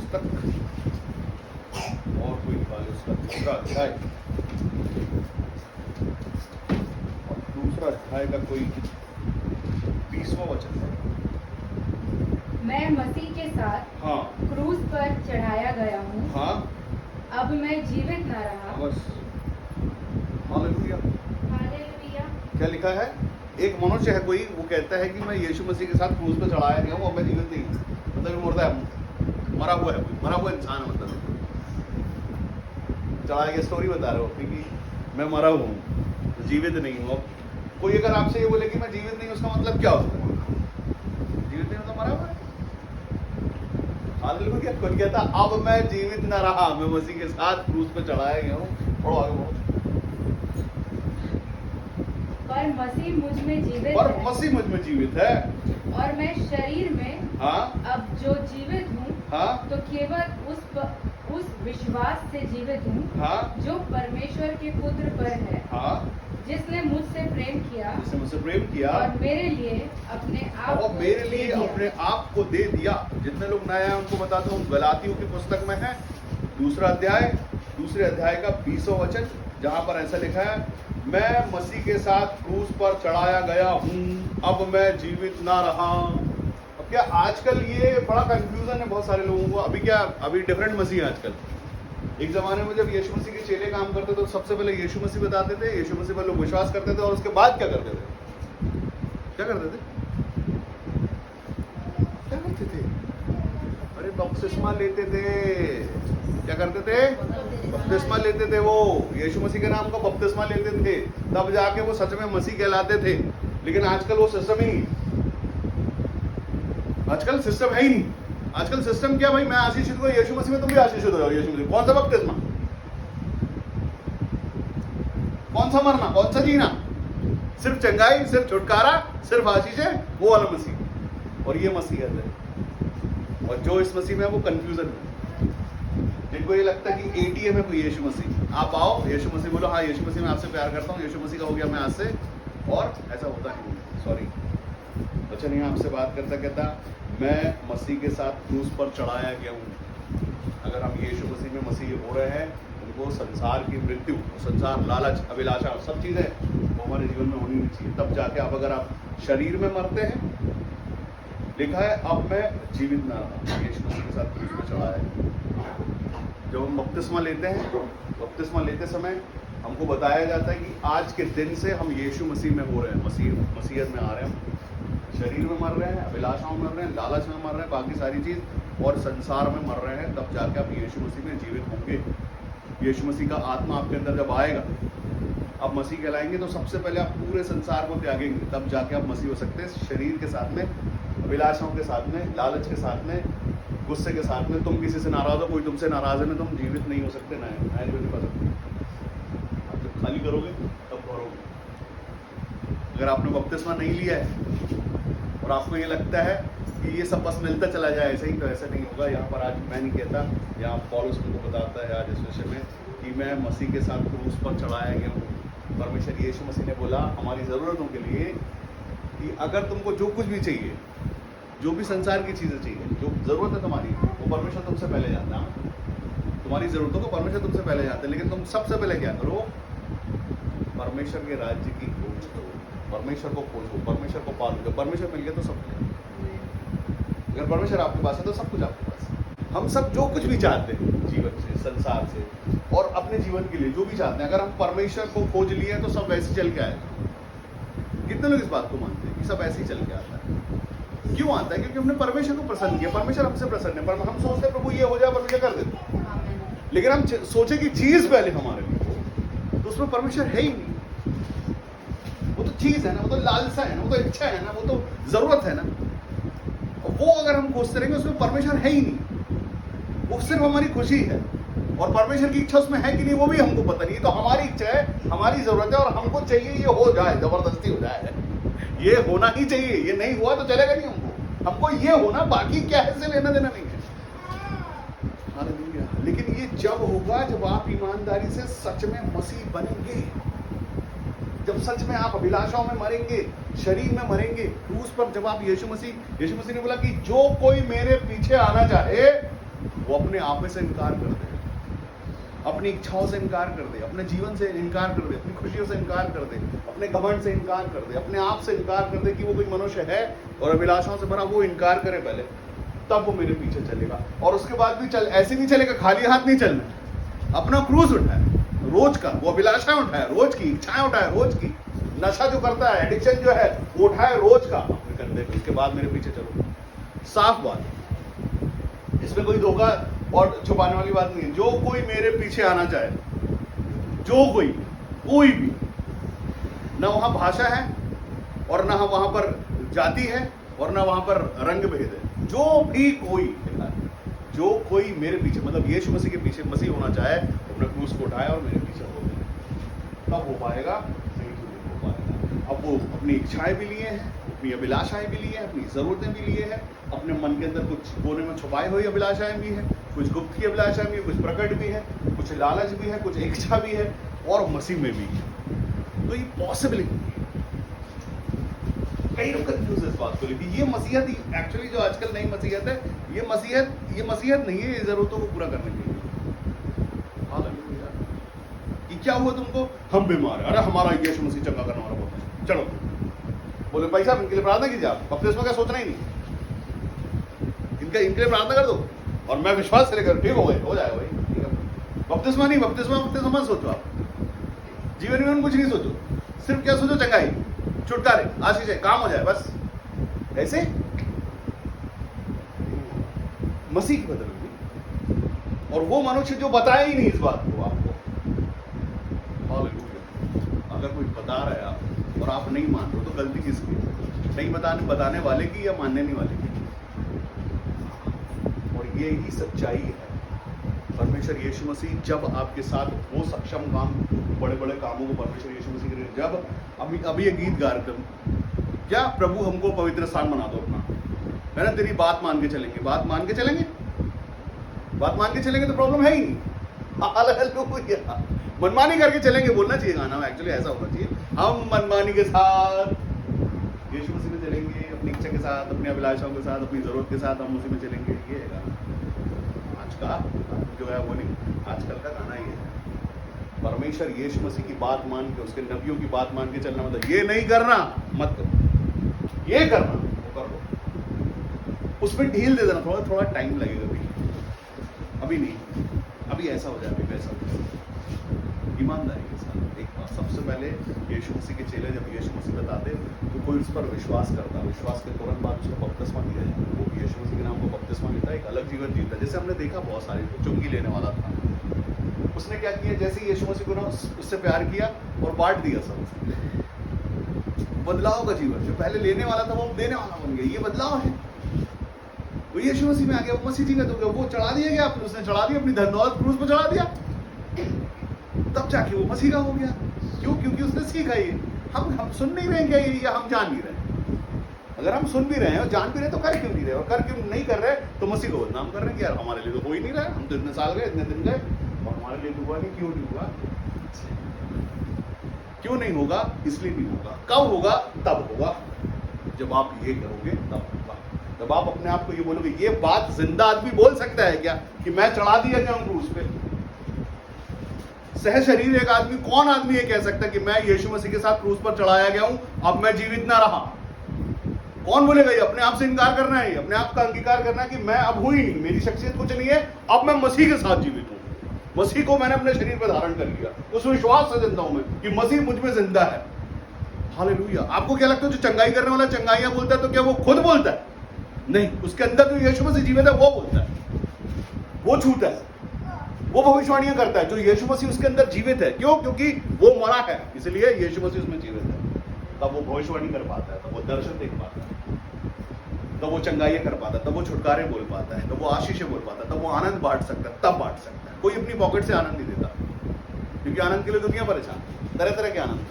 पुस्तक और कोई निकाले उसका दूसरा अध्याय, और दूसरा अध्याय का कोई 20वां वचन है। मैं मसीह के साथ हाँ क्रूस पर चढ़ाया गया हूँ। हाँ अब मैं जीवित न रहा। बस। हालेलुया। हालेलुया। क्या लिखा है? एक मनुष्य है कोई, वो कहता है कि मैं यीशु मसीह के साथ क्रूस पर चढ़ाया गया हूँ, अब मैं जीवित नहीं हूँ। मतलब मुर्दा है, मरा हुआ है, कोई मरा हुआ इंसान है। मतलब चढ़ाया गया, स्टोरी बता रहे हो कि मैं मरा हुआ हूँ, जीवित नहीं हूँ। अब कोई अगर आपसे ये बोले कि मैं जीवित नहीं हूँ, उसका मतलब क्या होता है? जीवित नहीं, मतलब मरा हुआ है। हालेलुया। कोई कहता अब मैं जीवित न रहा, मैं मसीह के साथ क्रूस पर चढ़ाया गया हूँ। पढ़ो आगे बढ़ो। पर मसीह मुझ में जीवित पर है। मसीह मुझ में जीवित है। और मैं शरीर में हाँ अब जो जीवित हूँ, हाँ तो केवल उस विश्वास से जीवित हूँ हाँ जो परमेश्वर के पुत्र पर है, हाँ, जिसने मुझसे प्रेम किया जिसने मुझसे प्रेम किया और मेरे लिए अपने आप और को मेरे दे लिए दिया। अपने आप को दे दिया। जितने लोग नए हैं उनको बताता हूँ, गलातियों की पुस्तक में है दूसरा अध्याय, दूसरे अध्याय का 20वां वचन, जहां पर ऐसा लिखा है, मैं मसीह के साथ क्रूस पर चढ़ाया गया हूँ, अब मैं जीवित ना रहा। अब क्या आजकल ये बड़ा कंफ्यूजन है बहुत सारे लोगों को। अभी क्या, अभी डिफरेंट मसीह है आजकल। एक जमाने में जब यीशु मसीह के चेले काम करते थे तो सबसे पहले यीशु मसीह बताते थे, यीशु मसीह पर लोग विश्वास करते थे, और उसके बाद क्या करते थे? क्या करते थे? क्या करते थे? अरे बपतिस्मा लेते थे। क्या करते थे? बपतिस्मा लेते थे। वो यीशु मसीह के नाम का बपतिस्मा लेते थे, तब जाके वो सच में मसीह कहलाते थे। लेकिन आजकल वो सिस्टम ही नहीं, आजकल सिस्टम है ही नहीं। आजकल सिस्टम क्या भाई, मैं आशीषित हूँ यीशु मसीह में, तुम भी आशीषित हो जाओ यीशु मसीह। कौन सा बपतिस्मा? कौन सा मरना? कौन सा जीना? सिर्फ चंगाई, सिर्फ छुटकारा, सिर्फ आशीषें, वो वाला मसीह। और ये मसीहत है। और जो इस मसीह में है वो कंफ्यूजन है। जिनको ये लगता है कि एटीएम है कोई यीशु मसीह, आप आओ यीशु मसीह बोलो, हाँ यीशु मसीह मैं आपसे प्यार करता हूँ, यीशु मसीह का हो गया मैं आज से, और ऐसा होता है। सॉरी, अच्छा नहीं, आपसे बात करता कहता मैं मसीह के साथ क्रूस पर चढ़ाया गया हूँ। अगर हम यीशु मसीह में मसीह हो रहे हैं, उनको संसार की मृत्यु, संसार, लालच, अभिलाषा, सब चीज़ें वो हमारे जीवन में होनी नहीं चाहिए। तब जाके अब अगर आप शरीर में मरते हैं, लिखा है अब मैं जीवित ना रहा, यीशु मसीह के साथ क्रूस पर चढ़ाया है। जब हम बपतिस्मा लेते हैं, बपतिस्मा लेते समय हमको बताया जाता है कि आज के दिन से हम यीशु मसीह में हो रहे हैं, मसीहत में आ रहे हैं। हम शरीर में मर रहे हैं, अभिलाषाओं में मर रहे हैं, लालच में मर रहे हैं, बाकी सारी चीज़, और संसार में मर रहे हैं। तब जाके आप यीशु मसीह में जीवित होंगे। यीशु मसीह का आत्मा आपके अंदर जब आएगा, आप मसीह कहलाएंगे, तो सबसे पहले आप पूरे संसार को त्यागेंगे, तब जाके आप मसीह हो सकते हैं। शरीर के साथ में, अभिलाषाओं के साथ में, लालच के साथ में, गुस्से के साथ में, तुम किसी से नाराज हो, कोई तुमसे नाराज है ना, तुम जीवित नहीं हो सकते, ना नहीं कर सकते। आप जब खाली करोगे तब भरोगे। अगर आपने बपतिस्मा नहीं लिया है और आपको ये लगता है कि ये सब बस मिलता चला जाए ऐसे ही, तो ऐसा नहीं होगा। यहाँ पर आज मैं नहीं कहता, यहाँ पौलुस को बताता है आज इस विषय में कि मैं मसीह के साथ क्रूस पर चढ़ाया गया हूँ। परमेश्वर यीशु मसीह ने बोला हमारी ज़रूरतों के लिए कि अगर तुमको जो कुछ भी चाहिए, जो भी संसार की चीज़ें चाहिए, जो ज़रूरत है तुम्हारी, वो परमेश्वर तुमसे पहले जानता है। तुम्हारी ज़रूरतों को परमेश्वर तुमसे पहले जानता है, लेकिन तुम सबसे पहले क्या करो? परमेश्वर के राज्य की खोज करो, परमेश्वर को खोजो, परमेश्वर को पालो। जब परमेश्वर मिल गया तो सब कुछ। अगर परमेश्वर आपके पास है तो सब कुछ आपके पास है। हम सब जो कुछ भी चाहते हैं जीवन से, संसार से, और अपने जीवन के लिए जो भी चाहते हैं, अगर हम परमेश्वर को खोज लिए तो सब वैसे चल के आएगा। कितने लोग इस बात को मानते हैं कि सब ऐसे ही चल के आता है? क्यों आता है? क्योंकि हमने परमेश्वर को प्रसन्न किया, परमेश्वर हमसे प्रसन्न है। पर हम सोचते हैं प्रभु ये हो जाए, परमेश्वर कर देते। लेकिन हम सोचे कि चीज पहले हमारे लिए, तो उसमें परमेश्वर है ही नहीं। वो तो चीज है ना, वो तो लालसा है ना, वो तो इच्छा है ना, वो तो जरूरत है ना। और वो अगर हम खोजते रहेंगे उसमें परमेश्वर है ही नहीं, वो सिर्फ हमारी खुशी है। और परमेश्वर की इच्छा उसमें है कि नहीं वो भी हमको पता नहीं। तो हमारी इच्छा है, हमारी जरूरत है, और हमको चाहिए ये हो जाए, जबरदस्ती हो जाए, ये होना ही चाहिए। ये नहीं हुआ तो चलेगा नहीं हमको ये होना, बाकी क्या है से लेना देना नहीं है। हालेलुया। लेकिन ये जब होगा जब आप ईमानदारी से सच में मसीह बनेंगे, जब सच में आप अभिलाषाओं में मरेंगे, शरीर में मरेंगे, क्रूस पर जब आप यीशु मसीह ने बोला कि जो कोई मेरे पीछे आना चाहे वो अपने आप से इनकार कर दे, अपनी इच्छाओं से इनकार कर दे, अपने जीवन से इनकार कर दे, अपनी खुशियों से इनकार कर दे, अपने घमंड से इनकार कर दे, अपने आप से इनकार कर दे कि वो कोई मनुष्य है और अभिलाषाओं से भरा, वो इनकार करे पहले, तब वो मेरे पीछे चलेगा। और उसके बाद भी ऐसे नहीं चलेगा, खाली हाथ नहीं चलना, अपना क्रूज उठाए रोज का, वो अभिलाषाएं उठाए रोज की, इच्छाएं उठाए रोज की, नशा जो करता है, एडिक्शन जो है वो उठाए रोज का अपने कंधे पे, उसके बाद मेरे पीछे चलो। साफ बात, इसमें कोई धोखा और छुपाने वाली बात नहीं है। जो कोई मेरे पीछे आना चाहे, जो कोई भी, ना वहां भाषा है और ना वहां पर जाति है और ना वहां पर रंग भेद है, जो भी कोई, जो कोई मेरे पीछे, मतलब यीशु मसीह के पीछे मसीह होना चाहे, अपने क्रूस को उठाए और मेरे पीछे हो, तब हो पाएगा, नहीं तो नहीं हो पाएगा। अब वो अपनी इच्छाएं भी लिए हैं, अपनी अभिलाषाएं भी लिए हैं, अपनी जरूरतें भी लिए हैं, अपने मन के अंदर कुछ कोने में छुपाई हुई अभिलाषाएं भी हैं, कुछ गुप्त की अभिलाषाएं भी, कुछ प्रकट भी है, कुछ लालच भी है, कुछ इच्छा भी है, और मसीह में भी है। तो ये पॉसिबल नहीं है। कई लोग कंफ्यूज है इस बात को लेकर, ये मसीहत एक्चुअली जो आजकल नई मसीहत है, ये मसीहत नहीं है, ये जरूरतों को पूरा करने के लिए। कि क्या हुआ तुमको, हम बीमार है, अरे हमारा यीशु मसीह चंगा करने वाला बहुत है, चलो बोले भाई साहब इनके लिए प्रार्थना कीजिए, आप बपतिस्मा का सोचना ही नहीं, इनके लिए प्रार्थना कर दो और मैं विश्वास से लेकर ठीक हो गए, हो जाएगा भाई, ठीक है। बपतिस्मा नहीं, बपतिस्मा मत सोचो आप, जीवन में कुछ नहीं सोचो, सिर्फ क्या सोचो, चंगाई, छुटकारे, आशीष है, काम हो जाए, बस ऐसे मसीह की बदल हुई। और वो मनुष्य जो बताया ही नहीं इस बात को आपको, अगर कोई बता रहा है आप और आप नहीं मान रहे हो, तो गलती किसकी, नहीं बताने वाले की या मानने नहीं वाले की। और ये ही सच्चाई है। परमेश्वर यीशु मसीह जब आपके साथ वो सक्षम काम, बड़े बड़े कामों को परमेश्वर यीशु मसीह करे, जब अभी ये गीत गा रहे थे, क्या प्रभु हमको पवित्र स्थान बना दो अपना, है ना, तेरी बात मान के चलेंगे, बात मान के चलेंगे तो प्रॉब्लम है ही नहीं। हालेलुया। मनमानी करके चलेंगे, बोलना चाहिए गाना में, एक्चुअली ऐसा होना चाहिए, हम मनमानी के साथ यीशु मसीह में चलेंगे, अपनी इच्छा के साथ, अपनी अभिलाषाओं के साथ, अपनी जरूरत के साथ हम उसी में चलेंगे। ये है गाना आज का जो है, वो नहीं, आजकल का गाना ये है। परमेश्वर यीशु मसीह की बात मान के, उसके नबियों की बात मान के चलना, मतलब ये नहीं करना मत करो, ये करना वो कर लो, उसमें ढील दे देना, थोड़ा टाइम लगेगा भाई, अभी नहीं, अभी ऐसा हो जाए, अभी वैसा हो जाए। ईमानदारी के साथ एक बात, सबसे पहले यीशु मसीह के चेले जब यीशु मसीह बताते तो कोई उस पर विश्वास करता, विश्वास के तुरंत बाद उसको बपतिस्मा दिया जाता, वो यीशु मसीह के नाम को बपतिस्मा लेता, एक अलग जीवन जीता। जैसे हमने देखा बहुत सारे, चुंगी लेने वाला था, उसने क्या किया, जैसे यीशु मसीह को ना उससे प्यार किया और बांट दिया सब उसने। बदलाव का जीवन, जो पहले लेने वाला था वो देने वाला बन गया, ये बदलाव है। वो यीशु मसीह में आ गया, वो मसीह जीवित हो गया, वो चढ़ा दिया गया, उसने चढ़ा दिया अपनी धन दौलत क्रूस पर चढ़ा दिया, तब जाके वो मसीह का हो गया। क्यों? क्योंकि उसने सीखा ये। हम सुन नहीं रहे क्या, या हम जान नहीं रहे। अगर हम सुन भी रहे हैं और जान भी रहे तो कर क्यों नहीं रहे, और कर क्यों नहीं कर रहे तो मसीह को बदनाम कर रहे हैं कि यार हमारे लिए तो हो ही नहीं रहा है, हम तो इतने साल गए, इतने दिन गए और हमारे लिए तो हुआ नहीं। क्यों नहीं हुआ? क्यों नहीं होगा? इसलिए नहीं होगा। कब होगा? तब होगा जब आप ये करोगे, तब होगा। जब आप अपने आप को ये बोलोगे। ये बात जिंदा आदमी बोल सकता है क्या कि मैं चढ़ा दिया गया हूं क्रूस पे? सह शरीर एक आदमी, कौन आदमी ये कह सकता है कि मैं यीशु मसीह के साथ क्रूस पर चढ़ाया गया हूं, अब मैं जीवित ना रहा? कौन बोलेगा? ये अपने आप से इनकार करना है, अपने आप का अंगीकार करना है कि मैं अब हुई नहीं, मेरी शख्सियत कुछ नहीं है, अब मैं मसीह के साथ जीवित हूं। मसीह को मैंने अपने शरीर पर धारण कर लिया, उस विश्वास से जिंदा हूं मैं कि मसीह मुझ में जिंदा है। हालेलुया। आपको क्या लगता है जो चंगाई करने वाला चंगाइयां बोलता है तो क्या वो खुद बोलता है? नहीं, उसके अंदर जो यीशु मसीह जीवित है वो बोलता है, वो छूता है, वो भविष्यवाणियां करता है। जो यीशु मसीह उसके अंदर जीवित है, क्यों? क्योंकि वो मरा है, इसलिए यीशु मसीह उसमें जीवित है। तब वो भविष्यवाणी कर पाता है, तब वो दर्शन देख पाता है, तब वो चंगाइयां कर पाता है, तब वो छुटकारे बोल पाता है, तब वो आशीषें बोल पाता है, तब वो आनंद बांट सकता है, तब बांट सकता है। कोई अपनी पॉकेट से आनंद नहीं देता, क्योंकि आनंद के लिए दुनिया परेशान, तरह तरह के आनंद,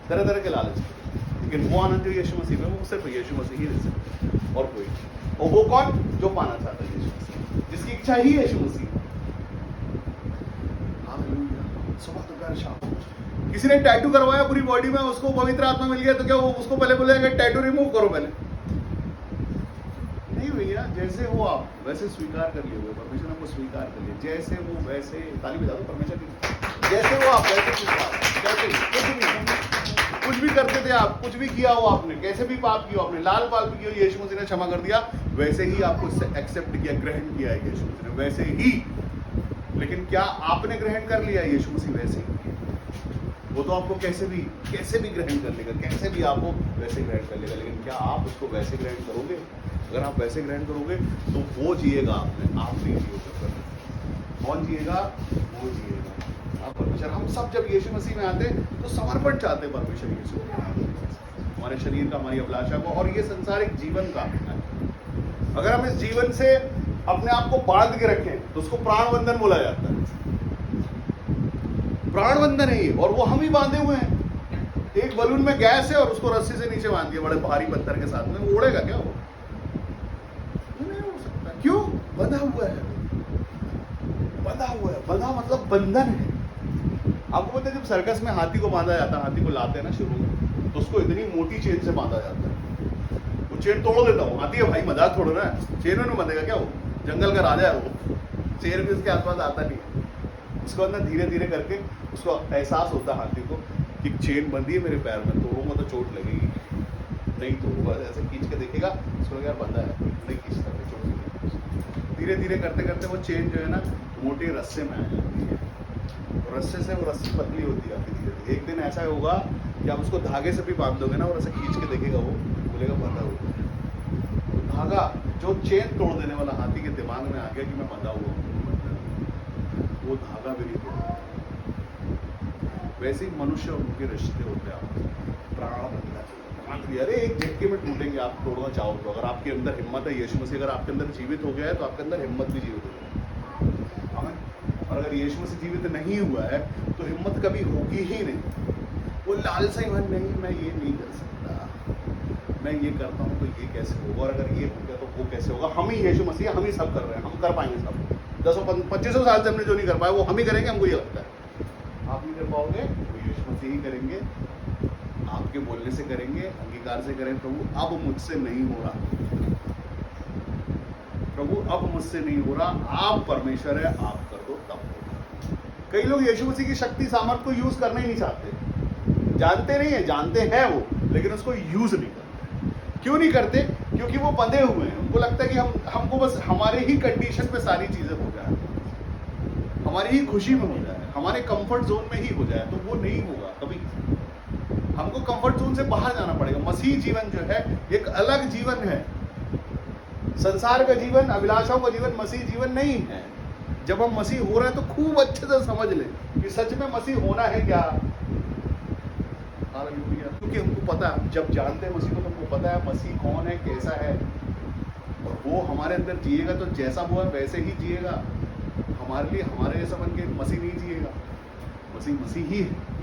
तरह तरह के लालच, लेकिन वो आनंद जो यीशु मसीह में, वो सिर्फ यीशु मसीह ही दे सकता है और कोई। और वो कौन? जो पाना चाहता है यीशु मसीह, जिसकी इच्छा ही यीशु मसीह। सुबह दोपहर शाम। किसी ने टैटू करवाया पूरी बॉडी में, उसको पवित्र आत्मा मिल गया, तो क्या वो उसको पहले बोलेगा टैटू रिमूव करो? पहले नहीं भैया, जैसे हो आप वैसे स्वीकार कर लिए, परमेश्वर ने आपको स्वीकार कर लिया, जैसे वो वैसे। ताली बजा दो परमेश्वर की। जैसे हो आप वैसे स्वीकार, जैसे कुछ भी करते थे आप, कुछ भी किया हो आपने, कैसे भी पाप किया आपने, लाल पाप भी किया, यीशु मसीह ने क्षमा कर दिया, वैसे ही आपको एक्सेप्ट किया, ग्रहण किया है यीशु मसीह ने, वैसे ही। लेकिन क्या आपने ग्रहण कर लिया यीशु मसीह वैसे ही? वो तो आपको कैसे भी ग्रहण कर लेगा, कैसे भी आपको वैसे ग्रहण कर लेगा, लेकिन क्या आप उसको वैसे ग्रहण करोगे? अगर आप वैसे ग्रहण करोगे तो वो जिएगा आप में, आप नहीं जियोगे। कौन जिएगा? वो जिएगा, आप परमेश्वर। हम सब जब यीशु मसीह में आते तो समर्पण चाहते परमेश्वर यीशु, हमारे शरीर का, हमारी अभिलाषा को, और ये संसारिक जीवन का। अगर हम इस जीवन से अपने आप को बांध के रखें तो उसको प्राण बंधन बोला जाता है। प्राण बंधन है ये, और वो हम ही बांधे हुए हैं। एक बलून में गैस है और उसको रस्सी से नीचे बांध दिया बड़े भारी पत्थर के साथ में, वो उड़ेगा क्या? वो नहीं उड़ सकता। क्यों? बंधा हुआ है, बंधा हुआ है। बंधा मतलब बंधन है। आपको पता है जब सर्कस में हाथी को बांधा जाता है, हाथी को लाते हैं ना शुरू में, तो उसको इतनी मोटी चेन से बांधा जाता है, वो चेन तोड़ देता हूँ। हाथी है भाई, मजाक थोड़ा ना, चेन में बंधेगा क्या? वो जंगल का राजा है, वो चेन भी उसके आसपास आता नहीं है। उसको अंदर धीरे धीरे करके उसको एहसास होता है हाथी को कि चेन बंधी है मेरे पैर में, तोड़ूंगा तो चोट लगेगी, नहीं तोड़ूंगा। ऐसे खींच के देखेगा, उसको यार बंधा है, नहीं खींचता, चोट लगेगी। धीरे धीरे करते करते वो चेन जो है ना मोटे रस्से में आ जाती है, रस्से से वो रस्सी पतली होती जाती है धीरे। एक दिन ऐसा होगा कि आप उसको धागे से भी बांध दोगे ना और ऐसे खींच के देखेगा, वो बोलेगा बंधा हुआ है। धागा जो चेन तोड़ देने वाला हाथी के दिमाग में आ गया कि मैं बंधा हुआ हूँ, वो धागा भी नहीं तोड़ता। वैसे ही मनुष्य और उनके रिश्ते होते हैं, प्राण बांध दिया, अरे एक झटके में टूटेंगे आप तोड़ना चाहो तो। अगर आपके अंदर हिम्मत है, यीशु मसीह अगर आपके अंदर जीवित हो गया है तो आपके अंदर हिम्मत भी जीवित हो गई। और अगर यीशु मसीह जीवित नहीं हुआ है तो हिम्मत कभी होगी ही नहीं। वो लालसा ही मन, नहीं मैं ये नहीं कर सकता, मैं ये करता हूँ तो ये कैसे होगा, और अगर ये हो गया तो वो कैसे होगा। हम ही यीशु मसीह, हम ही सब कर रहे हैं, हम कर पाएंगे सब। 10-25 साल से हमने जो नहीं कर पाया वो हम ही करेंगे, हमको ये लगता है। आप नहीं कर पाओगे, वो यीशु मसीह ही करेंगे, आपके बोलने से करेंगे, अंगीकार से करें। प्रभु अब मुझसे नहीं हो रहा, प्रभु अब मुझसे नहीं हो रहा, आप परमेश्वर है, आप कर दो, तब होगा। कई लोग यीशु मसीह की शक्ति सामर्थ को यूज करना ही नहीं चाहते, जानते नहीं है, जानते हैं वो, लेकिन उसको यूज नहीं करते। क्यों नहीं करते? क्योंकि वो बंधे हुए हैं। उनको लगता है कि हमको बस हमारे ही कंडीशन पे सारी चीजें हो जाए, हमारी ही खुशी में हो जाए, हमारे कंफर्ट जोन में ही हो जाए, तो वो नहीं होगा कभी। हमको कंफर्ट जोन से बाहर जाना पड़ेगा। मसीह जीवन जो है एक अलग जीवन है। संसार का जीवन, अभिलाषाओं का जीवन मसीह जीवन नहीं है। जब हम मसीह हो रहे हैं तो खूब अच्छे से समझ लें कि सच में मसीह होना है क्या। क्योंकि हमको पता है, जब जानते हैं मसीह को तो हमको पता है मसीह कौन है, कैसा है, और वो हमारे अंदर जिएगा तो जैसा वो है वैसे ही जिएगा। हमारे लिए हमारे जैसा बन के मसीह नहीं जिएगा। मसीह मसीह ही है,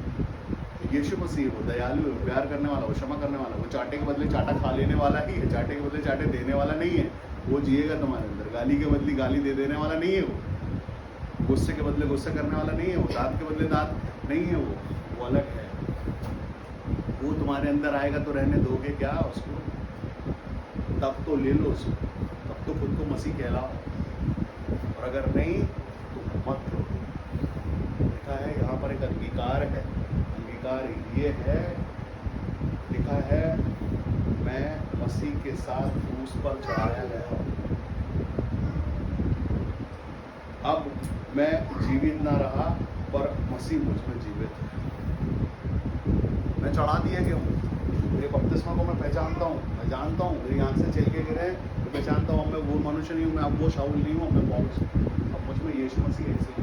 यीशु मसीह, वो दयालु है, प्यार करने वाला, वो क्षमा करने वाला, वो चाटे के बदले चाटा खा लेने वाला ही है, चाटे के बदले चाटे देने वाला नहीं है। वो जिएगा तुम्हारे अंदर। गाली के बदले गाली दे देने वाला नहीं है वो, गुस्से के बदले गुस्सा करने वाला नहीं है वो, दांत के बदले दांत नहीं है वो अलग है। वो तुम्हारे अंदर आएगा तो रहने दोगे क्या उसको? तब तो ले लो उसको, तब तो खुद को मसीह कहलाओ, और अगर नहीं तो मत लो। लिखा है यहाँ पर एक अंगीकार है, अंगीकार ये है, लिखा है मैं मसीह के साथ क्रूस पर चढ़ाया गया, अब मैं जीवित ना रहा पर मसीह मुझ में जीवित है। मैं चढ़ा दिया गया हूँ, मेरे बपतिस्मा को मैं पहचानता हूँ, मैं जानता हूँ, मेरी आँख से चल के गिरे तो पहचानता हूँ, मैं वो मनुष्य नहीं हूँ, मैं अब वो शाऊल नहीं हूँ, मैं पौलुस हूँ, अब मुझ में यीशु मसीह ऐसे ही।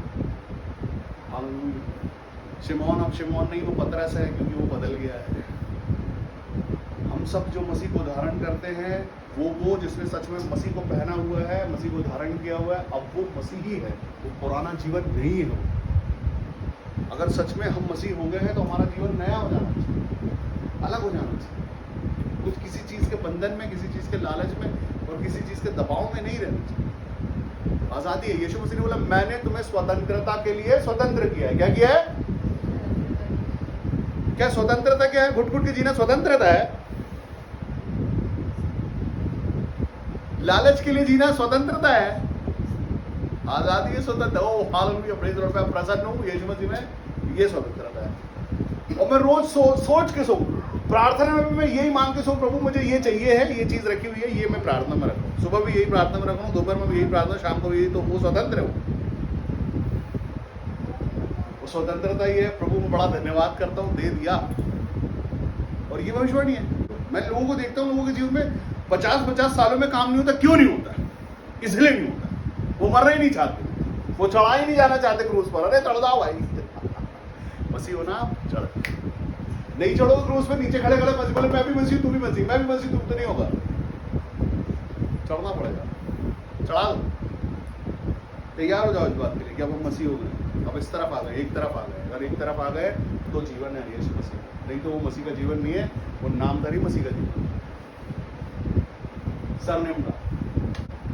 हालेलुया। शिमोन अब शिमोन नहीं, वो पतरस है, क्योंकि वो बदल गया है। हम सब जो मसीह को धारण करते हैं, वो जिसने सच में मसीह को पहना हुआ है, मसीह को धारण किया हुआ है, अब वो मसीह ही है, वो पुराना जीवन नहीं है। अगर सच में हम मसीह हो गए हैं तो हमारा जीवन नया हो जाना चाहिए, अलग हो जाना चाहिए। कुछ किसी चीज़ के बंधन में, किसी चीज़ के लालच में और किसी चीज़ के दबाव में नहीं रहना चाहिए। आज़ादी है। यीशु मसीह ने बोला मैंने तुम्हें स्वतंत्रता के लिए स्वतंत्र किया है। क्या किया है? क्या स्वतंत्रता क्या है? घुट घुट के जीना स्वतंत्रता है? लालच के लिए जीना स्वतंत्रता है, आजादी है, स्वतंत्र। ओ हालेलुया, प्रेज द लॉर्ड। मैं प्रसन्न हूं यीशु मसीह में, ये स्वतंत्रता है। और मैं रोज सोच के सोऊं, प्रार्थना में भी मैं यही मांग के सोऊं, प्रभु मुझे ये चाहिए है, ये चीज रखी हुई है, ये मैं प्रार्थना में रखूं, सुबह भी यही प्रार्थना में रखूं, दोपहर में भी यही प्रार्थना, शाम को भी यही। तो वो स्वतंत्र है। वो स्वतंत्रता ही है। प्रभु मैं बड़ा धन्यवाद करता हूं, दे दिया। और ये भविष्यवाणी है। मैं लोगों को देखता हूँ, लोगों के जीवन में 50-50 सालों में काम नहीं होता। क्यों नहीं होता? इसलिए नहीं होता, वो मरना ही नहीं चाहते, वो चढ़ा ही नहीं जाना चाहते क्रूस पर। अरे चढ़ जाओ भाई, मसीह हो ना आप, चढ़। नहीं चढ़ो क्रूस पे, नीचे खड़े खड़े मसीह, बोले मैं भी मसीह, तू भी मसीह, मैं भी मसीह, तू तो नहीं होगा। चढ़ना पड़ेगा, चढ़ा दो। तैयार हो जाओ इस बात के लिए कि अब हम मसीह हो गए, अब इस तरफ आ गए, एक तरफ आ गए। अगर एक तरफ आ गए तो जीवन है यीशु मसीह, नहीं तो वो मसीह का जीवन नहीं है, वो नामधारी मसीह का जीवन, सरनेम का।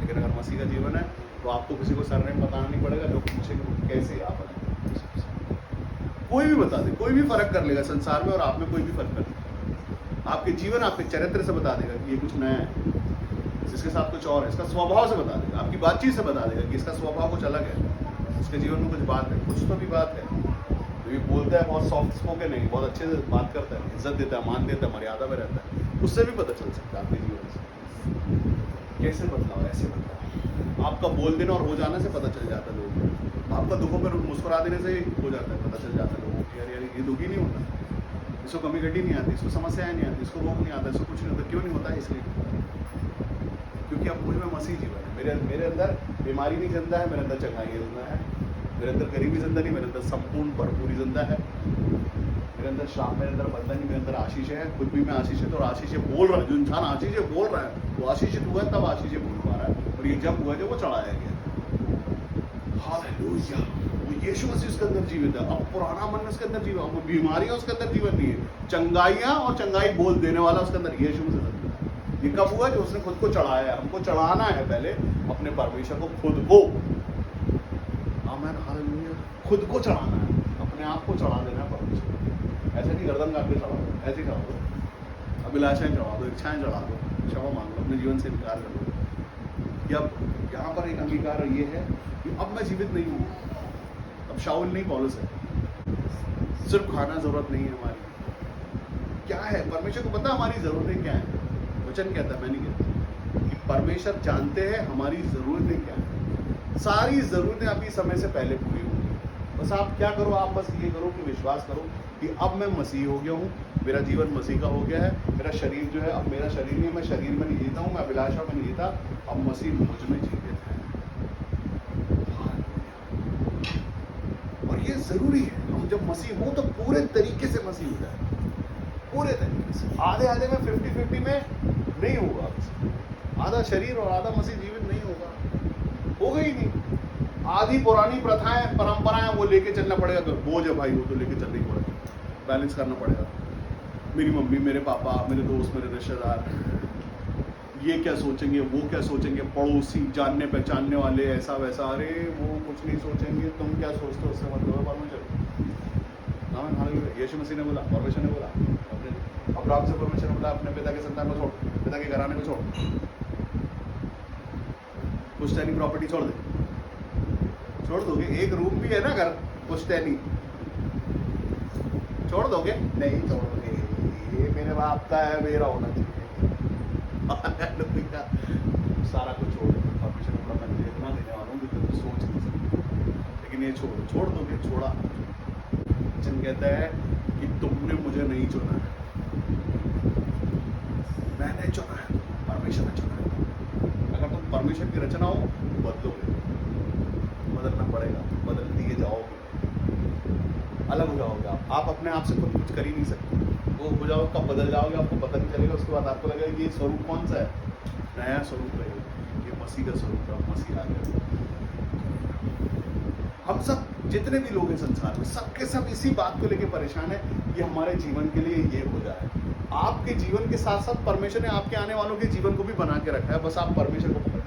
लेकिन अगर मसीह का जीवन है तो आपको किसी को सरनेम बताना नहीं पड़ेगा। लोग पूछेंगे कैसे आप हैं, कोई भी बता दे, कोई भी फर्क कर लेगा संसार में, और आप में कोई भी फर्क कर लेगा। आपके जीवन, आपके चरित्र से बता देगा कि ये कुछ नया है, इसके साथ कुछ और है। इसका स्वभाव से बता देगा, आपकी बातचीत से बता देगा कि इसका स्वभाव कुछ अलग है, इसके जीवन में कुछ बात है, कुछ तो भी बात है। तो ये बोलता है बहुत सॉफ्ट स्पोकन नहीं, बहुत अच्छे से बात करता है, इज्जत देता है, मान देता है, मर्यादा में रहता है, उससे भी पता चल सकता है आपके जीवन से कैसे बदलाव, ऐसे बदलाव। आपका बोल देना और हो जाने से पता चल जाता है लोगों को। आपका दुखों पर मुस्कुरा देने से हो जाता है, पता चल जाता है लोगों को, यार यार ये दुखी नहीं होता, इसको कमी घटी नहीं आती, इसको समस्याएं नहीं आती, इसको रोग नहीं आता, इसको कुछ नहीं होता। क्यों नहीं होता है? इसलिए क्योंकि अब मुझ में मसीह जीवन है। मेरे अंदर बीमारी नहीं जिंदा है, मेरे अंदर चंगाई जिंदा है, मेरे अंदर गरीबी जिंदा नहीं, मेरे अंदर संपूर्ण भरपूरी जिंदा है, मेरे अंदर श्राप, मेरे अंदर बंधन नहीं, मेरे अंदर आशीष है। खुद भी मैं आशीषित और आशीष बोल रहा है। जो इंसान आशीष बोल रहा है वो आशीषित हुआ है, तब आशीष बोल पा रहा है। और ये जब हुआ जब वो चढ़ाया गया। हालेलुया, वो यीशु मसीह उसके अंदर जीवित है। अब पुराना मन उसके अंदर जीवित, अब बीमारियां उसके अंदर जीवन नहीं है, चंगाइयां और चंगाई बोल देने वाला उसके अंदर यीशु मसीह। ये कब हुआ? जो उसने खुद को चढ़ाया है। हमको चढ़ाना है पहले अपने परमेश्वर को, खुद को। आमीन, हालेलुया। खुद को चढ़ाना है, अपने आप को चढ़ा देना है परमेश्वर। ऐसे नहीं गर्दन काट के चढ़ा दो, ऐसे ही चढ़ा दो, अभिलाषाएं चढ़ा दो, इच्छाएं चढ़ा दो, क्षमा मांग लो, अपने जीवन से इनकार कर दो। अब यहाँ पर एक अंगीकार ये है कि अब मैं जीवित नहीं हूँ, अब शाऊल नहीं पौलुस है। सिर्फ खाना जरूरत नहीं है हमारी। क्या है? परमेश्वर को पता हमारी जरूरतें क्या है। वचन कहता है, मैं नहीं कहता, कि परमेश्वर जानते हैं हमारी जरूरतें क्या है। सारी जरूरतें आपकी समय से पहले पूरी होंगी। बस आप क्या करो? आप बस ये करो कि विश्वास करो कि अब मैं मसीह हो गया हूँ, मेरा जीवन मसीह का हो गया है। मेरा शरीर जो है अब मेरा शरीर नहीं, मैं शरीर में नहीं जीता हूँ, मैं अभिलाषा में नहीं जीता, अब मसीह मुझ में जीवित है। और ये जरूरी है, हम जब मसीह हो तो पूरे तरीके से मसीह हो जाए, पूरे तरीके से। आधे आधे में 50-50 में नहीं होगा। आधा शरीर और आधा मसीह जीवित नहीं होगा, होगा ही नहीं। आधी पुरानी प्रथाएं, परंपराएं वो लेके चलना पड़ेगा। तो बोझ है भाई, वो तो लेके चलना ही पड़ेगा, बैलेंस करना पड़ेगा। मेरी मम्मी, मेरे पापा, मेरे दोस्त, मेरे रिश्तेदार ये क्या सोचेंगे, वो क्या सोचेंगे, पड़ोसी, जानने पहचानने वाले, ऐसा वैसा। अरे वो कुछ नहीं सोचेंगे, तुम क्या सोचते हो उससे मतलब परमेश्वर। हाँ, यीशु मसीह ने बोला, परमेश्वर ने बोला, अपने अब्राहम से परमेश्वर ने बोला अपने पिता के संतान को छोड़, पिता के घराने को छोड़, पुश्तैनी प्रॉपर्टी छोड़ दे। छोड़ दोगे? एक रूम भी है ना घर, पुश्तैनी छोड़ दोगे? नहीं छोड़ोगे, ये मेरे बाप का है, मेरा होना चाहिए। सारा कुछ छोड़ दो, परमेश्वर ने बोला मैं इतना देने वाला हूँ कि तुम सोच नहीं सकते, लेकिन ये छोड़ दोगे? छोड़ा। वचन कहता है कि तुमने मुझे नहीं चुना है, मैंने चुना है, परमेश्वर ने चुना है। अगर तुम परमेश्वर की रचना हो तो बदलोगे, बदलना पड़ेगा, बदल दिए जाओगे, अलग हो जाओगे। आप अपने आप से खुद कुछ कर ही नहीं सकते। वो हो जाओगे, कब बदल जाओगे आपको पता नहीं चलेगा। उसके बाद आपको लगेगा कि ये स्वरूप कौन सा है, नया स्वरूप है, ये मसीह का स्वरूप है, मसीह आ गया। हम सब जितने भी लोग हैं संसार में, सबके सब इसी बात को लेकर परेशान है कि हमारे जीवन के लिए ये हो जाए। आपके जीवन के साथ साथ परमेश्वर ने आपके आने वालों के जीवन को भी बना के रखा है। बस आप परमेश्वर को पकड़ो,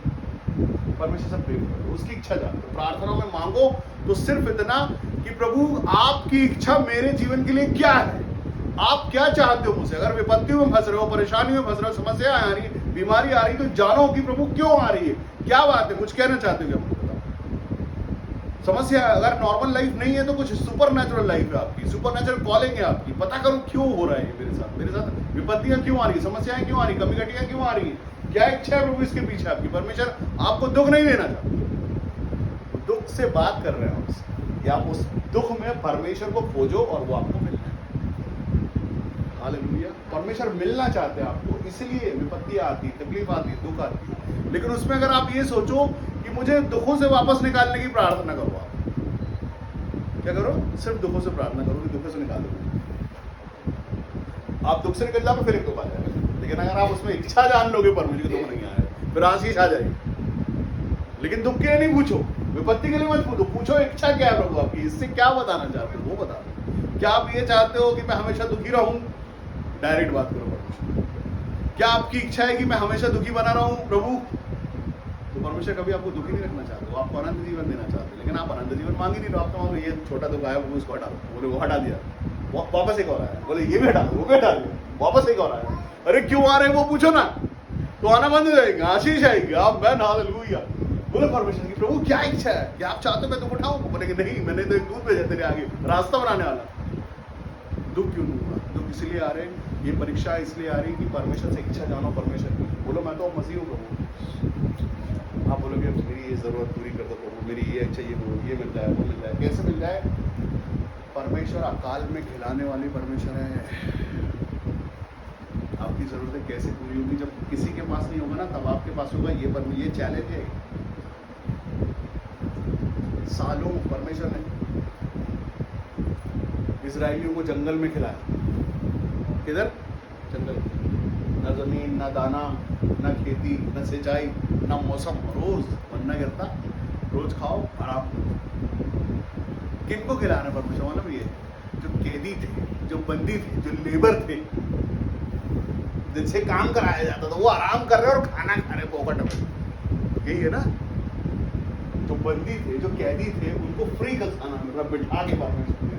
परमेश्वर से प्रेम करो, उसकी इच्छा जानते। प्रार्थना में मांगो तो सिर्फ इतना कि प्रभु आपकी इच्छा मेरे जीवन के लिए क्या है, आप क्या चाहते हो मुझसे। अगर विपत्तियों में फंस रहे हो, परेशानियों में फंस रहे हो, समस्या आ रही है, बीमारी आ रही तो जानो कि प्रभु क्यों आ रही है, क्या बात है, कुछ कहना चाहते हो क्या मुझे बताओ। समस्या अगर नॉर्मल लाइफ नहीं है तो कुछ सुपर नेचुरल लाइफ है आपकी, सुपर नेचुरल कॉलिंग है आपकी। पता करो क्यों हो रहा है मेरे साथ विपत्तियां क्यों आ रही, समस्याएं क्यों आ रही, कमी घटियां क्यों आ रही है, क्या इच्छा है प्रभु इसके पीछे आपकी। परमेश्वर आपको दुख नहीं देना चाहता, दुख से बात कर रहे हैं उससे, या आप उस दुख में परमेश्वर को खोजो और वो आपको मिलना है। हालेलुया। परमेश्वर मिलना चाहते हैं आपको, इसलिए विपत्तियां आती है, तकलीफ आती है, दुख आती है। लेकिन उसमें अगर आप ये सोचो कि मुझे दुखों से वापस निकालने की प्रार्थना करो, आप क्या करो, सिर्फ दुखों से प्रार्थना करो कि दुखों से निकाल दो। आप दुख से निकल जाओ फिर एक दुख आ जाएगा। लेकिन अगर आप उसमें इच्छा जान लोगे परमेश्वर की दुख नहीं आएगा, फिर आशीष आ जाएगी। लेकिन दुख के लिए नहीं पूछो, विपत्ति के लिए मत पूछो, पूछो इच्छा क्या है प्रभु आपकी, इससे क्या बताना चाहते हो वो बता दो। क्या आप ये चाहते हो कि मैं हमेशा दुखी रहूं, डायरेक्ट बात करो परमेश्वर। क्या आपकी इच्छा है कि मैं हमेशा दुखी बना रहा हूं प्रभु, तो परमेश्वर कभी आपको दुखी नहीं रखना चाहते, वो आपको अनंत जीवन देना चाहते। लेकिन आप अनंत जीवन मांग ही नहीं रहे, आप तो ये छोटा दुख आया वो उसको हटा दो, बोले वो हटा दिया, वापस एक और आया, बोले ये भी हटा दो, वो भी हटा दिया, वापस एक और आया। अरे क्यों आ रहे हैं वो पूछो ना, तो आना बंद हो जाएगा, आशीष आएगी। आप मैं हालेलुया बोले परमेश्वर की प्रभु क्या इच्छा है, क्या आप चाहते हो मैं तुम उठाऊं, बोले कि नहीं मैंने तो एक दूध भेजा तेरे आगे रास्ता बनाने वाला। दुख क्यों दूंगा, दुख इसलिए आ रहे हैं, ये परीक्षा इसलिए आ रही कि परमेश्वर से इच्छा जानो परमेश्वर की। बोलो मैं तो मसीह हूँ प्रभु। आप बोलोगे मेरी ये जरूरत पूरी कर दो प्रभु, मेरी ये इच्छा ये मिल जाए वो मिल जाए। कैसे मिल जाए, परमेश्वर अकाल में खिलाने वाली परमेश्वर है। आपकी जरूरतें कैसे पूरी होगी, जब किसी के पास नहीं होगा ना तब आपके पास होगा। ये चैलेंज है। सालों परमेश्वर ने इजराइलियों को जंगल में खिलाया, किधर, जंगल में। न जमीन, न दाना, न खेती, न सिंचाई, न मौसम, रोज मन्ना गिरता, रोज खाओ आराम करो। किनको खिलाना परमेश्वर, मतलब ये जो कैदी थे, जो बंदी थे, जो लेबर थे, जिनसे काम कराया जाता था, वो आराम कर रहे और खाना खा रहे पॉकेट में। यही है ना, जो बंदी थे, जो कैदी थे, उनको फ्री का खाना मिल रहा, बिठा के परमेश्वर।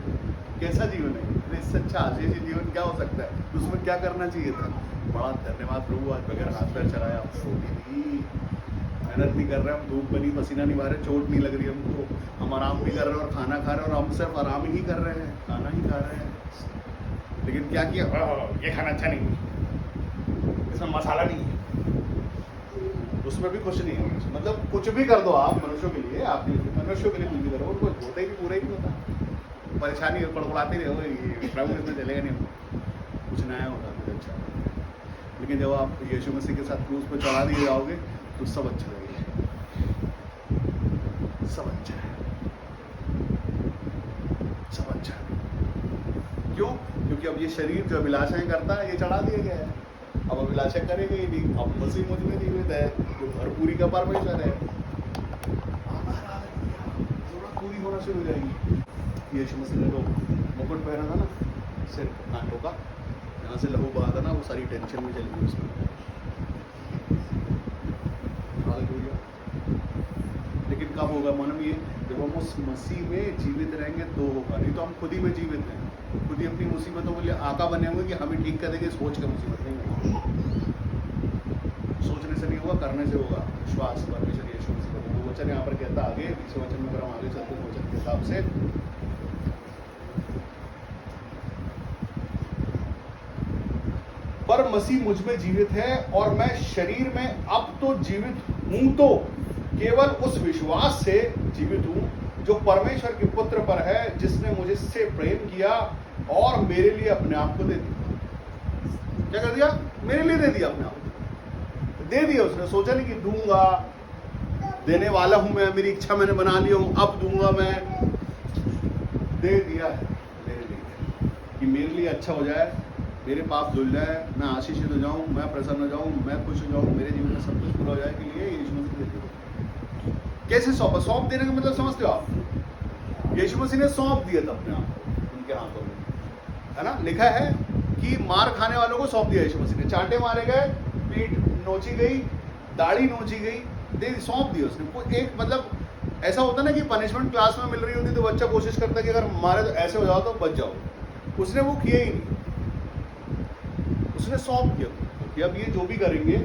कैसा जीवन है, इससे अच्छा आशीष जीवन क्या हो सकता है, उसमें क्या करना चाहिए था। बड़ा धन्यवाद प्रभु, आज बगैर हाथ पैर चलाया आपको मेहनत नहीं कर रहे हम, धूप बनी, पसीना नहीं मारे, चोट नहीं लग रही हमको, हम आराम भी कर रहे हैं और खाना खा रहे हैं, और हम सिर्फ आराम ही कर रहे हैं, खाना ही खा रहे हैं। लेकिन क्या किया, ये खाना अच्छा नहीं, इसमें मसाला नहीं है, उसमें भी कुछ नहीं है। मतलब कुछ भी कर दो आप मनुष्यों के लिए, आप मनुष्यों के लिए कुछ भी करो, उनको होता ही भी पूरा ही नहीं होता, परेशानी पड़पड़ाते रहे, प्रभु इसमें चलेगा नहीं, कुछ नया होता कुछ अच्छा। लेकिन जब आप यीशु मसीह के साथ क्रूस पर चढ़ा दिए जाओगे तो सब अच्छा लगेगा, सब अच्छा है, सब अच्छा है। क्यों? क्योंकि अब ये शरीर जो अभिलाषाएं करता है ये चढ़ा दिया गया है, अब अभिलाषा करेंगे ही नहीं। अब मसीह मुझ में जीवित है, जो भरपूरी का परमेश्वर है, जरूरत पूरी होना शुरू हो जाएगी। यीशु मसीह ने तो मुकुट पहना था ना, सिर्फ नाटों का, यहाँ से लहू बहा था ना, वो सारी टेंशन में चली गई उसमें। हालेलुया। लेकिन कब होगा मालूम, ये जब हम उस मसीह में जीवित रहेंगे तो होगा, नहीं तो हम खुद ही में जीवित हैं, खुद ही अपनी मुसीबतों के लिए आका बने हुए कि हम ही ठीक कर देंगे, सोच कर मुसीबत नहीं होगा। सोचने से नहीं होगा, करने से होगा। विश्वास परमेश्वर यीशु मसीह का वो वचन यहाँ पर कहता आगे, इस वचन में अगर हम आगे चलते हैं वचन के हिसाब से, पर मसीह मुझ में जीवित है और मैं शरीर में अब तो जीवित हूं, तो केवल उस विश्वास से जीवित हूं जो परमेश्वर के पुत्र पर है, जिसने मुझसे प्रेम किया और मेरे लिए अपने आप को दे दिया। क्या कर दिया? मेरे लिए दे दिया, अपने आप को दे दिया उसने। सोचा नहीं कि दूंगा, देने वाला हूं मैं, मेरी इच्छा मैंने बना ली हूं, अब दूंगा मैं। दे दिया है मेरे लिए कि मेरे लिए अच्छा हो जाए, मेरे पाप धुल जाए, मैं आशीषित हो जाऊं, मैं प्रसन्न हो जाऊं, मैं खुश हो जाऊं, मेरे जीवन में सब कुछ पूरा हो जाए के लिए यीशु मसीह दे दिया। कैसे सौंपा? सौंप देने का मतलब समझते हो आप? यीशु मसीह ने सौंप दिया था अपने आप को उनके हाथों में, है ना। लिखा है कि मार खाने वालों को सौंप दिया यीशु मसीह ने, चांटे मारे गए, पीठ नोची गई, दाढ़ी नोची गई, दे सौंप दिया उसने। एक मतलब ऐसा होता ना कि पनिशमेंट क्लास में मिल रही होती तो बच्चा कोशिश करता है कि अगर मारे तो ऐसे हो जाओ तो बच जाओ, उसने वो किया ही नहीं, उसने सौंप दिया कि अब ये जो भी करेंगे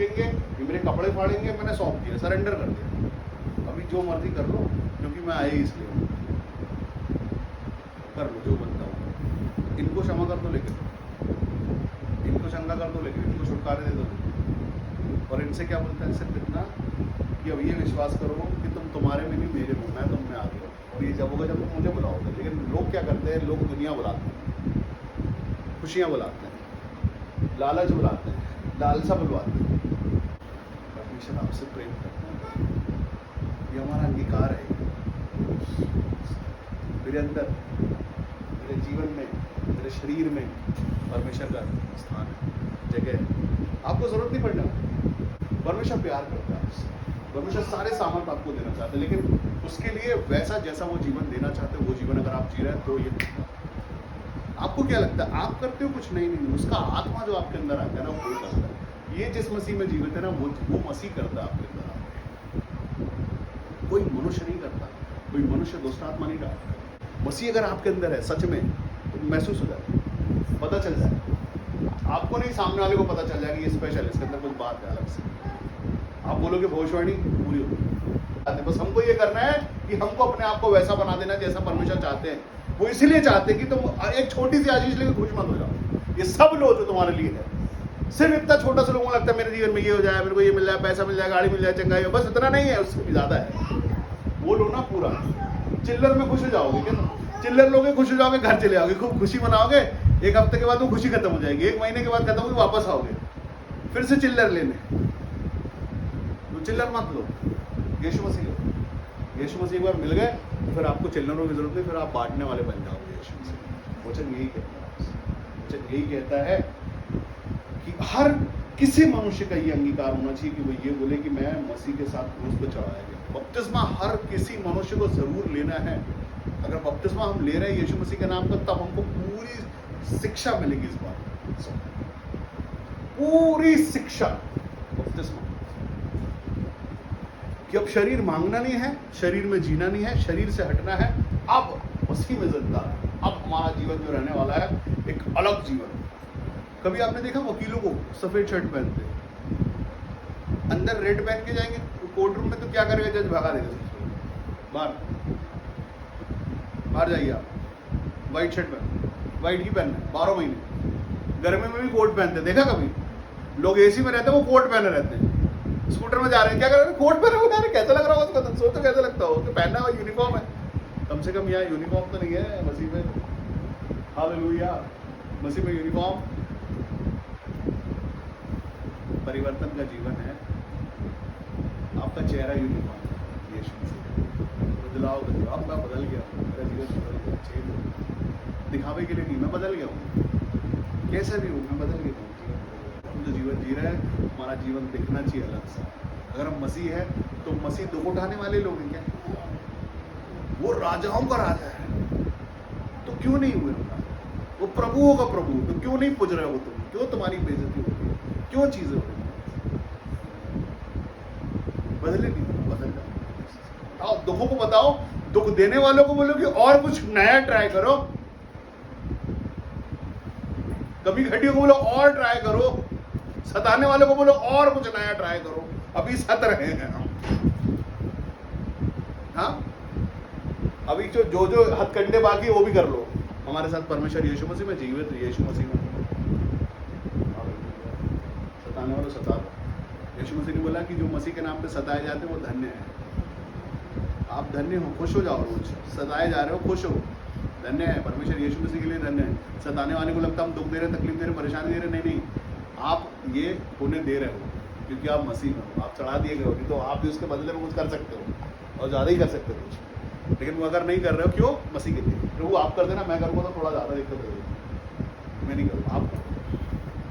थूकेंगे, ये मेरे कपड़े फाड़ेंगे, मैंने सौंप दिया, सरेंडर कर दिया। अभी जो मर्जी कर लो, क्योंकि मैं आया ही इसलिए हूँ। कर लो जो बनता हो। इनको क्षमा कर दो, लेकिन इनको शंका कर दो, लेकिन इनको छुटकारे दे दो। और इनसे क्या बोलता है? सिर्फ इतना कि अब ये विश्वास करो कि तुम तुम्हारे में नहीं, मेरे में, मैं तुम में आ गया। और ये जब होगा जब तुम मुझे बुलाओगे। लेकिन लोग क्या करते हैं? लोग दुनिया बुलाते हैं, खुशियाँ बुलाते हैं, लालच बुलाते हैं, लालसा बुलवाते हैं। परमेश्वर आपसे प्रेम करता है, ये हमारा अंगीकार है। मेरे अंदर, मेरे जीवन में, मेरे शरीर में परमेश्वर का स्थान है, जगह है। आपको जरूरत नहीं पड़ना। परमेश्वर प्यार करता है आपसे। परमेश्वर सारे सामर्थ आपको देना चाहते हैं, लेकिन उसके लिए वैसा जैसा वो जीवन देना चाहते हैं, वो जीवन अगर आप जी रहे हैं तो ये आपको क्या लगता है? आप करते हो कुछ? नहीं, उसका आत्मा जो आपके अंदर आता है ना, वो करता है। ये जिस मसीह में जीवित है ना, वो मसीह करता है आपके अंदर। कोई मनुष्य नहीं करता, कोई मनुष्य दुष्ट आत्मा नहीं डालता। मसीह अगर आपके अंदर है सच में, तो महसूस हो जाता है, पता चल जाए आपको, नहीं सामने वाले को पता चल जाएगा ये स्पेशल है, इसके अंदर कुछ बात है अलग से। आप बोलोगे भविष्यवाणी पूरी होगी। बस हमको ये करना है कि हमको अपने आप को वैसा बना देना जैसा परमेश्वर चाहते हैं। वो इसलिए चाहते हैं कि तुम एक छोटी सी आशीष लेकर खुश मत हो जाओ। ये सब लो जो तुम्हारे लिए है। सिर्फ इतना छोटा सा लोगों को लगता है मेरे जीवन में ये हो जाए, मेरे को ये मिल जाए, पैसा मिल जाए, गाड़ी मिल जाए, चंगाई हो, बस इतना नहीं है, उससे भी ज्यादा है। वो लो ना पूरा। चिल्लर में खुश हो जाओगे क्या? चिल्लर लोगे, खुश हो जाओगे, घर चले आओगे, खूब खुशी मनाओगे। एक हफ्ते के बाद वो खुशी खत्म हो जाएगी, एक महीने के बाद खत्म होगी, वापस आओगे फिर से चिल्लर लेने। तो चिल्लर मत लो, यीशु मसीह लो। यीशु मसीह एक बार मिल गए तो फिर आपको चिल्लरों की जरूरत नहीं, फिर आप बांटने वाले बन जाओगे। यीशु मसीह वचन यही कहता है, वचन यही कहता है कि हर किसी मनुष्य का ये अंगीकार होना चाहिए कि वो ये बोले कि मैं मसीह के साथ क्रूस पर चढ़ाया गया। बपतिस्मा हर किसी मनुष्य को जरूर लेना है। अगर बपतिस्मा हम ले रहे हैं यीशु मसीह के नाम पर, तब हमको पूरी शिक्षा मिलेगी इस बात, पूरी शिक्षा बपतिस्मा कि अब शरीर मांगना नहीं है, शरीर में जीना नहीं है, शरीर से हटना है, अब मसीह में जिंदा है। अब हमारा जीवन जो रहने वाला है एक अलग जीवन। कभी आपने देखा वकीलों को सफेद शर्ट पहनते, अंदर रेड पहन के जाएंगे कोर्ट रूम में, तो क्या करेगा जज? भगा देगा बाहर, बाहर जाइए आप। व्हाइट शर्ट पहन, व्हाइट ही पहनना है 12 महीने। गर्मी में भी कोट पहनते, देखा कभी? लोग एसी में रहते हैं, वो कोट पहने रहते हैं। स्कूटर में जा रहे हैं, क्या कर रहे हैं? कोट पहने हुए। यार कैसा लग रहा होगा उसका? सोचो कैसा लगता हो कि पहनना हुआ यूनिफॉर्म है। कम से कम यहाँ यूनिफॉर्म तो नहीं है मसीह में। हालेलुया, मसीह में यूनिफॉर्म परिवर्तन का जीवन है। आपका चेहरा यूनिफॉर्म है यीशु मसीह। बदलाव बदलाव, अब मैं बदल गया हूँ, मेरा जीवन बदल गया, चेंज हो गया। दिखावे के लिए नहीं, मैं बदल गया हूँ, कैसा भी हूँ मैं बदल गया हूँ। हम जो जीवन जी रहे हैं, हमारा जीवन दिखना चाहिए अलग सा। अगर हम मसीह है तो मसीह दुख उठाने वाले लोग हैं क्या? वो राजाओं का राजा है, तो क्यों नहीं हुए हम राजा? वो प्रभुओं का प्रभु, तो क्यों नहीं पूज रहे हो तुम? क्यों तुम्हारी बेइज्जती हो रही है? क्यों चीजें हो रही है? बदले नहीं, बदल जाओ। दुखों को बताओ, दुख देने वालों को बोलो कि और कुछ नया ट्राई करो। कभी घटियों को बोलो और ट्राई करो, सताने वालों को बोलो और कुछ नया ट्राई करो। अभी सत रहे हैं हम, हाँ? अभी जो हथकंडे बाकी वो भी कर लो। हमारे साथ परमेश्वर यीशु मसीह में जीवित, यीशु मसीह में सताने वालों सता लो। यीशु मसीह ने बोला कि जो मसीह के नाम पे सताए जाते हैं वो धन्य है। आप धन्य हो, खुश हो जाओ। रोज सताए जा रहे हो, खुश हो, धन्य है। परमेश्वर यीशु मसीह के लिए धन्य है। सताने वाले को लगता हम दुख दे रहे, तकलीफ दे रहे, परेशानी दे रहे, नहीं, आप ये होने दे रहे हो क्योंकि आप मसीह में हो, आप चढ़ा दिए गए हो। नहीं तो आप भी उसके बदले में कुछ कर सकते हो और ज़्यादा ही कर सकते हो कुछ, लेकिन वो अगर नहीं कर रहे हो, क्यों? मसीह के लिए। प्रभु आप कर देना, मैं करूँगा तो थोड़ा ज़्यादा दिक्कत होगी, मैं नहीं करूँगा, आप करो,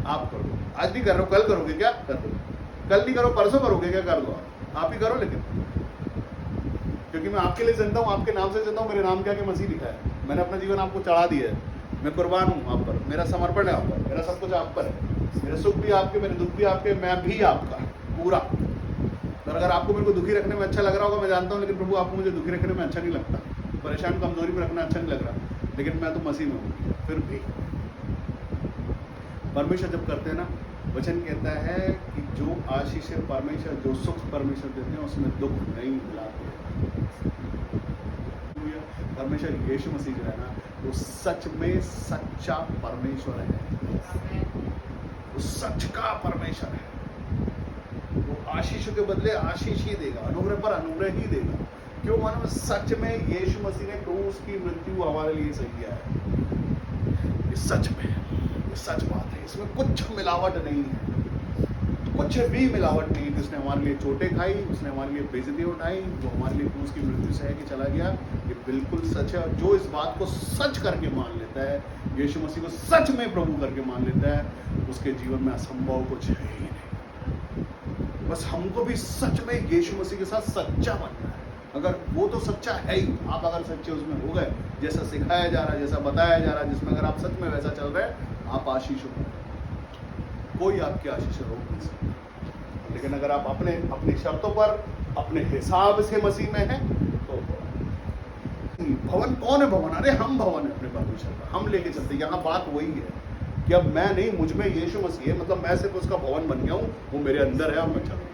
आप कर दो। आज नहीं कर रहे हो, कल करोगे क्या? कर दो। कल नहीं करो, परसों करोगे क्या? कर दो। आप ही करो, लेकिन क्योंकि मैं आपके लिए जिंदा हूँ, आपके नाम से जिंदा हूँ। मेरे नाम के आगे मसीह लिखा है। मैंने अपना जीवन आपको चढ़ा दिया है। मैं कुर्बान हूँ आप पर, मेरा समर्पण है आप पर, मेरा सब कुछ आप पर है। मेरे सुख भी आपके, मेरे दुख भी आपके, मैं भी आपका पूरा। तो अगर आपको मेरे को दुखी रखने में अच्छा लग रहा होगा, मैं जानता हूँ, लेकिन प्रभु आपको मुझे दुखी रखने में अच्छा नहीं लगता, परेशान कमजोरी में रखना अच्छा नहीं लग रहा, लेकिन मैं तो मसीह में हूँ। फिर भी परमेश्वर जब करते हैं ना, वचन कहता है कि जो आशीष परमेश्वर, जो सुख परमेश्वर देते हैं उसमें दुख नहीं मिलाते। परमेश्वर यीशु मसीह जो है ना, वो सच में सच्चा परमेश्वर है, वो सच का परमेश्वर है। वो आशीष के बदले आशीष ही देगा, अनुग्रह पर अनुग्रह ही देगा। क्यों? मानो सच में यीशु मसीह ने क्रूस की मृत्यु हमारे लिए सही किया है। ये सच में, ये सच बात है, इसमें कुछ मिलावट नहीं है, कुछ भी मिलावट नहीं। जिसने हमारे लिए चोटें खाई, उसने हमारे लिए बेइज्जती उठाई, जो हमारे लिए क्रूस की मृत्यु सह के चला गया, ये बिल्कुल सच है। और जो इस बात को सच करके मान लेता है, यीशु मसीह को सच में प्रभु करके मान लेता है, उसके जीवन में असंभव कुछ है ही नहीं। बस हमको भी सच में यीशु मसीह के साथ सच्चा बनना है। अगर वो तो सच्चा है ही, आप अगर सच्चे उसमें हो गए, जैसा सिखाया जा रहा है, जैसा बताया जा रहा है, जिसमें अगर आप सच में वैसा चल रहे हैं, आप आशीष हो, कोई आपके आशीष रोक नहीं सकता। लेकिन अगर आप अपनी शर्तों पर, अपने हिसाब से मसीह में हैं, तो भवन कौन है? भवन, अरे हम भवन है अपने परमेश्वर का, हम लेके चलते। यहाँ बात वही है कि अब मैं नहीं, मुझ में यीशु मसीह है, मतलब मैं सिर्फ उसका भवन बन गया हूँ, वो मेरे अंदर है और मैं चल रहा हूँ।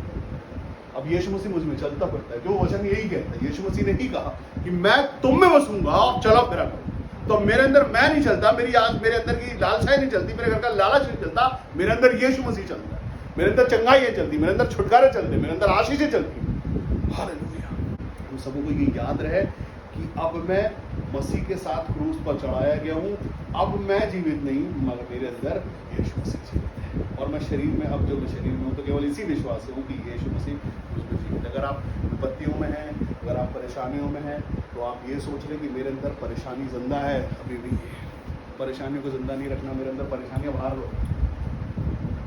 अब यीशु मसीह मुझ में चलता फिरता है, जो वचन यही कहता है। यीशु मसीह ने ही कहा कि मैं तुम में बसूंगा और चला फिरा करो। तो मेरे अंदर मैं नहीं चलता, मेरे अंदर की लालसाएं नहीं चलती, मेरे घर का लालच नहीं चलता, मेरे अंदर यीशु मसीह चलता है। मेरे अंदर चंगाई चलती, मेरे अंदर छुटकारे चलते, मेरे अंदर आशीषें चलती। हालेलुया। हम सबों को ये याद रहे कि अब मैं मसीह के साथ क्रूस पर चढ़ाया गया हूँ। अब मैं जीवित नहीं, मगर मेरे अंदर यीशु मसीह जीवित है। और मैं शरीर में, अब जो मैं शरीर में हूँ, तो केवल इसी विश्वास से हूँ कि यीशु मसीह मुझमें जीवित है। अगर आप विपत्तियों में हैं, अगर आप परेशानियों में हैं, तो आप ये सोच लें कि मेरे अंदर परेशानी जिंदा है। अभी भी परेशानियों को जिंदा नहीं रखना, मेरे अंदर परेशानियाँ बाहर लो,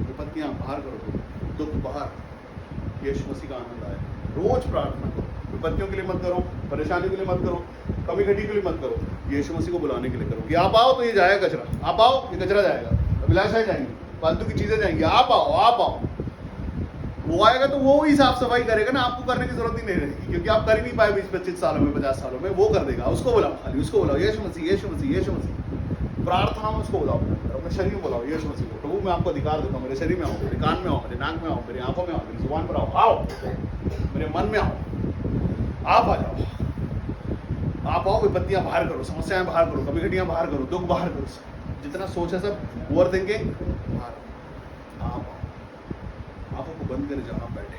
विपत्तियाँ बाहर करो, दुख बाहर। यीशु मसीह का आनंद आए। रोज प्रार्थना करो, विपत्तियों के लिए मत करो, परेशानियों के लिए मत करो, कमी घटी के लिए मत करो, यीशु मसीह को बुलाने के लिए करो कि आप आओ तो ये जाएगा कचरा, आप आओ ये कचरा जाएगा, अभिलाषाएं जाएंगी, फालतू की चीजें जाएंगी, आप आओ, आप आओ। वो आएगा तो वो ही साफ सफाई करेगा ना, आपको करने की जरूरत ही नहीं रहेगी, क्योंकि आप कर ही नहीं पाए 20-25 सालों में, 50 सालों में। वो कर देगा। उसको बुलाओ, खाली उसको बुलाओ, यीशु मसीह, यीशु मसीह, यीशु मसीह। प्रार्थना में उसको बुलाओ, अपने शरीर में बुलाओ यीशु मसीह को। प्रभु मैं आपको अधिकार देता हूँ, मेरे शरीर में आओ, मेरे कान में आओ, मेरे नाक में आओ, मेरी आंखों में आओ, मेरी जुबान पर आओ, मेरे मन में आओ, आप आ जाओ, आप आओ। विपत्तियां बाहर करो, समस्याएं बाहर करो, कमी घटियां बाहर करो, दुख बाहर करो, जितना सोच है सब ओवर थिंकिंग बाहर। आप आपको बंद कर जाओ, आप बैठे।